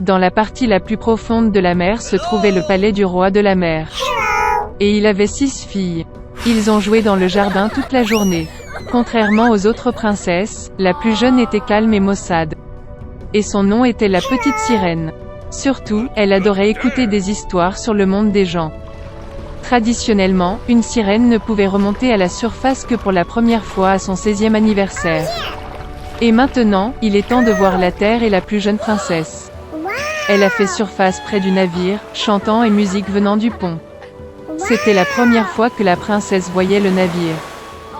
Dans la partie la plus profonde de la mer se trouvait le palais du roi de la mer. Et il avait 6 filles. Ils ont joué dans le jardin toute la journée. Contrairement aux autres princesses, la plus jeune était calme et maussade. Et son nom était la petite sirène. Surtout, elle adorait écouter des histoires sur le monde des gens. Traditionnellement, une sirène ne pouvait remonter à la surface que pour la première fois à son 16e anniversaire. Et maintenant, il est temps de voir la terre et la plus jeune princesse. Elle a fait surface près du navire, chantant et musique venant du pont. C'était la première fois que la princesse voyait le navire.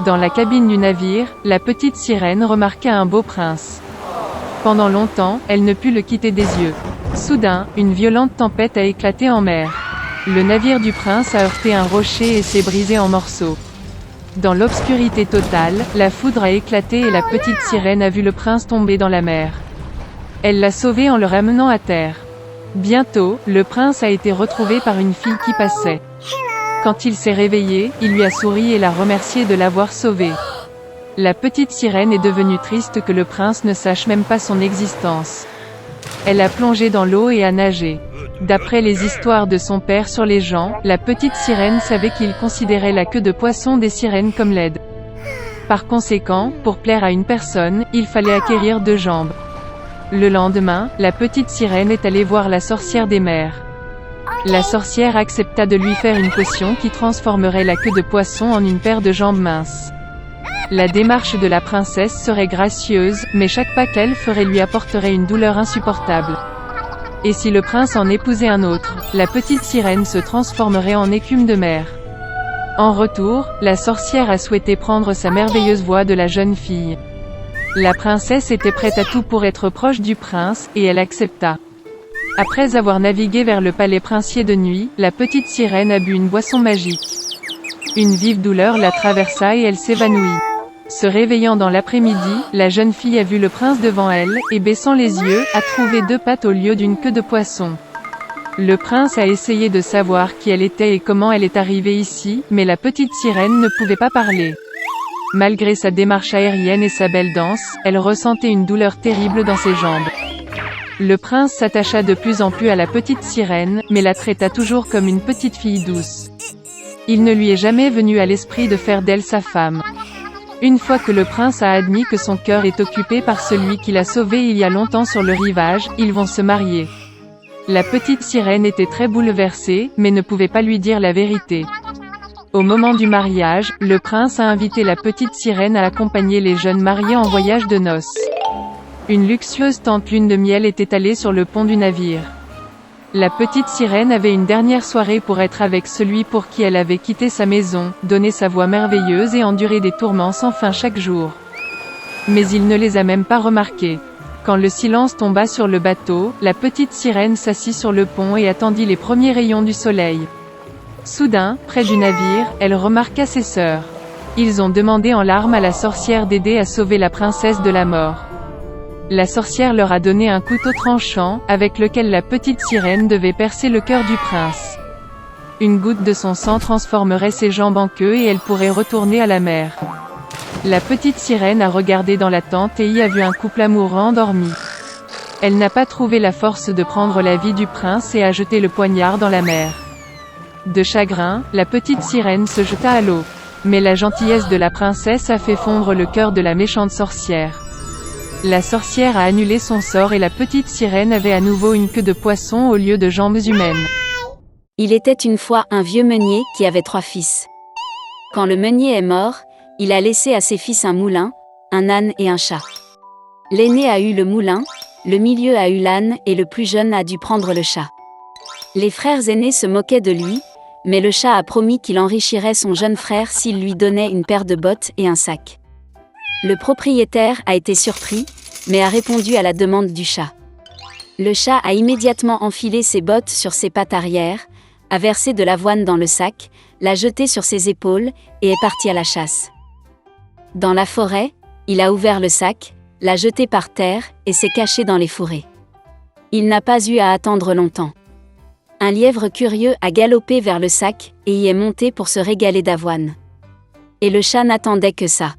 Dans la cabine du navire, la petite sirène remarqua un beau prince. Pendant longtemps, elle ne put le quitter des yeux. Soudain, une violente tempête a éclaté en mer. Le navire du prince a heurté un rocher et s'est brisé en morceaux. Dans l'obscurité totale, la foudre a éclaté et la petite sirène a vu le prince tomber dans la mer. Elle l'a sauvé en le ramenant à terre. Bientôt, le prince a été retrouvé par une fille qui passait. Quand il s'est réveillé, il lui a souri et l'a remercié de l'avoir sauvé. La petite sirène est devenue triste que le prince ne sache même pas son existence. Elle a plongé dans l'eau et a nagé. D'après les histoires de son père sur les gens, la petite sirène savait qu'il considérait la queue de poisson des sirènes comme laide. Par conséquent, pour plaire à une personne, il fallait acquérir 2 jambes. Le lendemain, la petite sirène est allée voir la sorcière des mers. La sorcière accepta de lui faire une potion qui transformerait la queue de poisson en une paire de jambes minces. La démarche de la princesse serait gracieuse, mais chaque pas qu'elle ferait lui apporterait une douleur insupportable. Et si le prince en épousait un autre, la petite sirène se transformerait en écume de mer. En retour, la sorcière a souhaité prendre sa merveilleuse voix de la jeune fille. La princesse était prête à tout pour être proche du prince, et elle accepta. Après avoir navigué vers le palais princier de nuit, la petite sirène a bu une boisson magique. Une vive douleur la traversa et elle s'évanouit. Se réveillant dans l'après-midi, la jeune fille a vu le prince devant elle, et baissant les yeux, a trouvé 2 pattes au lieu d'une queue de poisson. Le prince a essayé de savoir qui elle était et comment elle est arrivée ici, mais la petite sirène ne pouvait pas parler. Malgré sa démarche aérienne et sa belle danse, elle ressentait une douleur terrible dans ses jambes. Le prince s'attacha de plus en plus à la petite sirène, mais la traita toujours comme une petite fille douce. Il ne lui est jamais venu à l'esprit de faire d'elle sa femme. Une fois que le prince a admis que son cœur est occupé par celui qui l'a sauvé il y a longtemps sur le rivage, ils vont se marier. La petite sirène était très bouleversée, mais ne pouvait pas lui dire la vérité. Au moment du mariage, le prince a invité la petite sirène à accompagner les jeunes mariés en voyage de noces. Une luxueuse tente lune de miel est étalée sur le pont du navire. La petite sirène avait une dernière soirée pour être avec celui pour qui elle avait quitté sa maison, donné sa voix merveilleuse et enduré des tourments sans fin chaque jour. Mais il ne les a même pas remarqués. Quand le silence tomba sur le bateau, la petite sirène s'assit sur le pont et attendit les premiers rayons du soleil. Soudain, près du navire, elle remarqua ses sœurs. Ils ont demandé en larmes à la sorcière d'aider à sauver la princesse de la mort. La sorcière leur a donné un couteau tranchant, avec lequel la petite sirène devait percer le cœur du prince. Une goutte de son sang transformerait ses jambes en queue et elle pourrait retourner à la mer. La petite sirène a regardé dans la tente et y a vu un couple amoureux endormi. Elle n'a pas trouvé la force de prendre la vie du prince et a jeté le poignard dans la mer. De chagrin, la petite sirène se jeta à l'eau. Mais la gentillesse de la princesse a fait fondre le cœur de la méchante sorcière. La sorcière a annulé son sort et la petite sirène avait à nouveau une queue de poisson au lieu de jambes humaines. Il était une fois un vieux meunier qui avait 3 fils. Quand le meunier est mort, il a laissé à ses fils un moulin, un âne et un chat. L'aîné a eu le moulin, le milieu a eu l'âne et le plus jeune a dû prendre le chat. Les frères aînés se moquaient de lui, mais le chat a promis qu'il enrichirait son jeune frère s'il lui donnait une paire de bottes et un sac. Le propriétaire a été surpris, mais a répondu à la demande du chat. Le chat a immédiatement enfilé ses bottes sur ses pattes arrière, a versé de l'avoine dans le sac, l'a jeté sur ses épaules, et est parti à la chasse. Dans la forêt, il a ouvert le sac, l'a jeté par terre, et s'est caché dans les fourrés. Il n'a pas eu à attendre longtemps. Un lièvre curieux a galopé vers le sac, et y est monté pour se régaler d'avoine. Et le chat n'attendait que ça.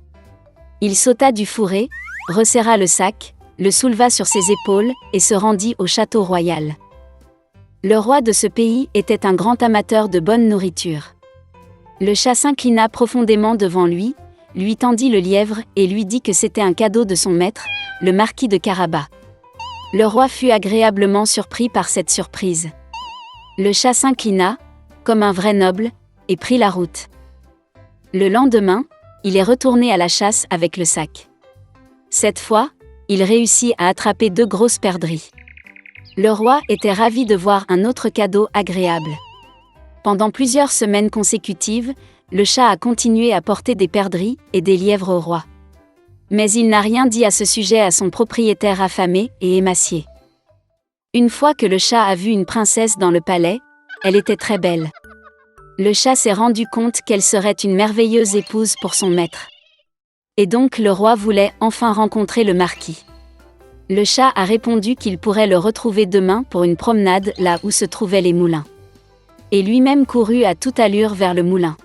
Il sauta du fourré, resserra le sac, le souleva sur ses épaules et se rendit au château royal. Le roi de ce pays était un grand amateur de bonne nourriture. Le chat s'inclina profondément devant lui tendit le lièvre et lui dit que c'était un cadeau de son maître, le marquis de Carabas. Le roi fut agréablement surpris par cette surprise. Le chat s'inclina, comme un vrai noble, et prit la route. Le lendemain, il est retourné à la chasse avec le sac. Cette fois, il réussit à attraper 2 grosses perdrix. Le roi était ravi de voir un autre cadeau agréable. Pendant plusieurs semaines consécutives, le chat a continué à porter des perdrix et des lièvres au roi. Mais il n'a rien dit à ce sujet à son propriétaire affamé et émacié. Une fois que le chat a vu une princesse dans le palais, elle était très belle. Le chat s'est rendu compte qu'elle serait une merveilleuse épouse pour son maître. Et donc le roi voulait enfin rencontrer le marquis. Le chat a répondu qu'il pourrait le retrouver demain pour une promenade là où se trouvaient les moulins. Et lui-même courut à toute allure vers le moulin.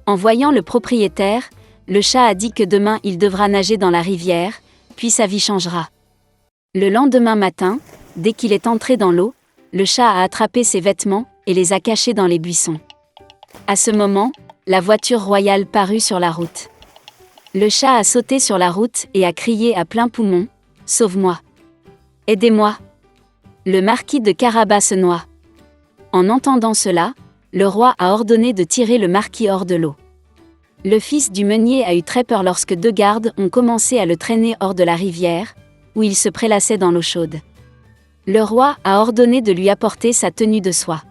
En voyant le propriétaire, le chat a dit que demain il devra nager dans la rivière, puis sa vie changera. Le lendemain matin, dès qu'il est entré dans l'eau, le chat a attrapé ses vêtements et les a cachés dans les buissons. À ce moment, la voiture royale parut sur la route. Le chat a sauté sur la route et a crié à plein poumon : « Sauve-moi ! Aidez-moi ! Le marquis de Carabas se noie. » En entendant cela, le roi a ordonné de tirer le marquis hors de l'eau. Le fils du meunier a eu très peur lorsque 2 gardes ont commencé à le traîner hors de la rivière, où il se prélassait dans l'eau chaude. Le roi a ordonné de lui apporter sa tenue de soie.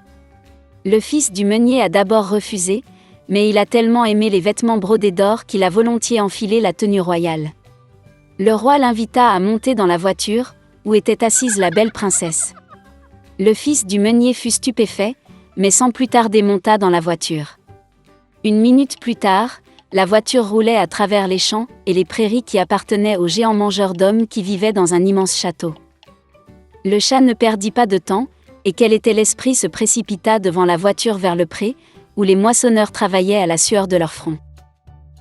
Le fils du meunier a d'abord refusé, mais il a tellement aimé les vêtements brodés d'or qu'il a volontiers enfilé la tenue royale. Le roi l'invita à monter dans la voiture, où était assise la belle princesse. Le fils du meunier fut stupéfait, mais sans plus tarder monta dans la voiture. 1 minute plus tard, la voiture roulait à travers les champs et les prairies qui appartenaient aux géants mangeurs d'hommes qui vivaient dans un immense château. Le chat ne perdit pas de temps, et quel était l'esprit se précipita devant la voiture vers le pré, où les moissonneurs travaillaient à la sueur de leur front.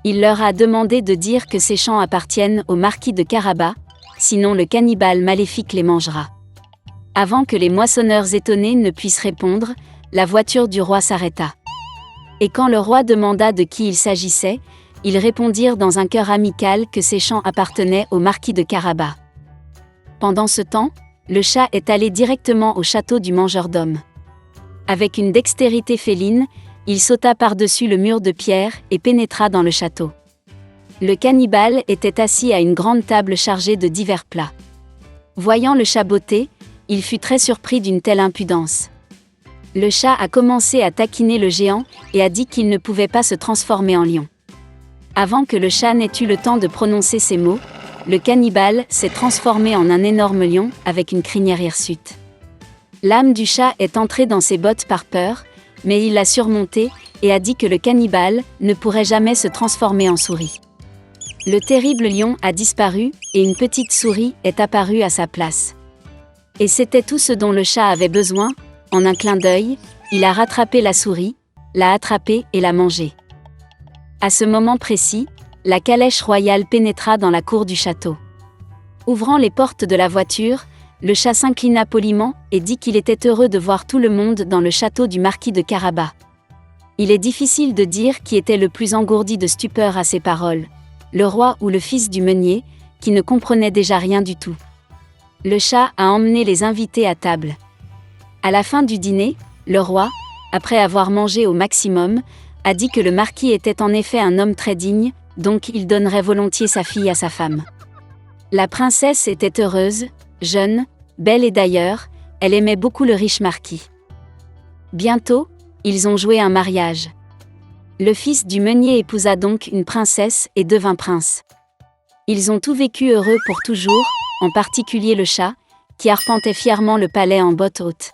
Il leur a demandé de dire que ces champs appartiennent au marquis de Carabas, sinon le cannibale maléfique les mangera. Avant que les moissonneurs étonnés ne puissent répondre, la voiture du roi s'arrêta. Et quand le roi demanda de qui il s'agissait, ils répondirent dans un chœur amical que ces champs appartenaient au marquis de Carabas. Pendant ce temps, le chat est allé directement au château du mangeur d'hommes. Avec une dextérité féline, il sauta par-dessus le mur de pierre et pénétra dans le château. Le cannibale était assis à une grande table chargée de divers plats. Voyant le chat botter, il fut très surpris d'une telle impudence. Le chat a commencé à taquiner le géant et a dit qu'il ne pouvait pas se transformer en lion. Avant que le chat n'ait eu le temps de prononcer ces mots, le cannibale s'est transformé en un énorme lion avec une crinière hirsute. L'âme du chat est entrée dans ses bottes par peur, mais il l'a surmontée et a dit que le cannibale ne pourrait jamais se transformer en souris. Le terrible lion a disparu et une petite souris est apparue à sa place. Et c'était tout ce dont le chat avait besoin. En un clin d'œil, il a rattrapé la souris, l'a attrapée et l'a mangée. À ce moment précis, la calèche royale pénétra dans la cour du château. Ouvrant les portes de la voiture, le chat s'inclina poliment et dit qu'il était heureux de voir tout le monde dans le château du marquis de Carabas. Il est difficile de dire qui était le plus engourdi de stupeur à ces paroles, le roi ou le fils du meunier, qui ne comprenait déjà rien du tout. Le chat a emmené les invités à table. À la fin du dîner, le roi, après avoir mangé au maximum, a dit que le marquis était en effet un homme très digne, donc il donnerait volontiers sa fille à sa femme. La princesse était heureuse, jeune, belle et d'ailleurs, elle aimait beaucoup le riche marquis. Bientôt, ils ont joué un mariage. Le fils du meunier épousa donc une princesse et devint prince. Ils ont tout vécu heureux pour toujours, en particulier le chat, qui arpentait fièrement le palais en bottes hautes.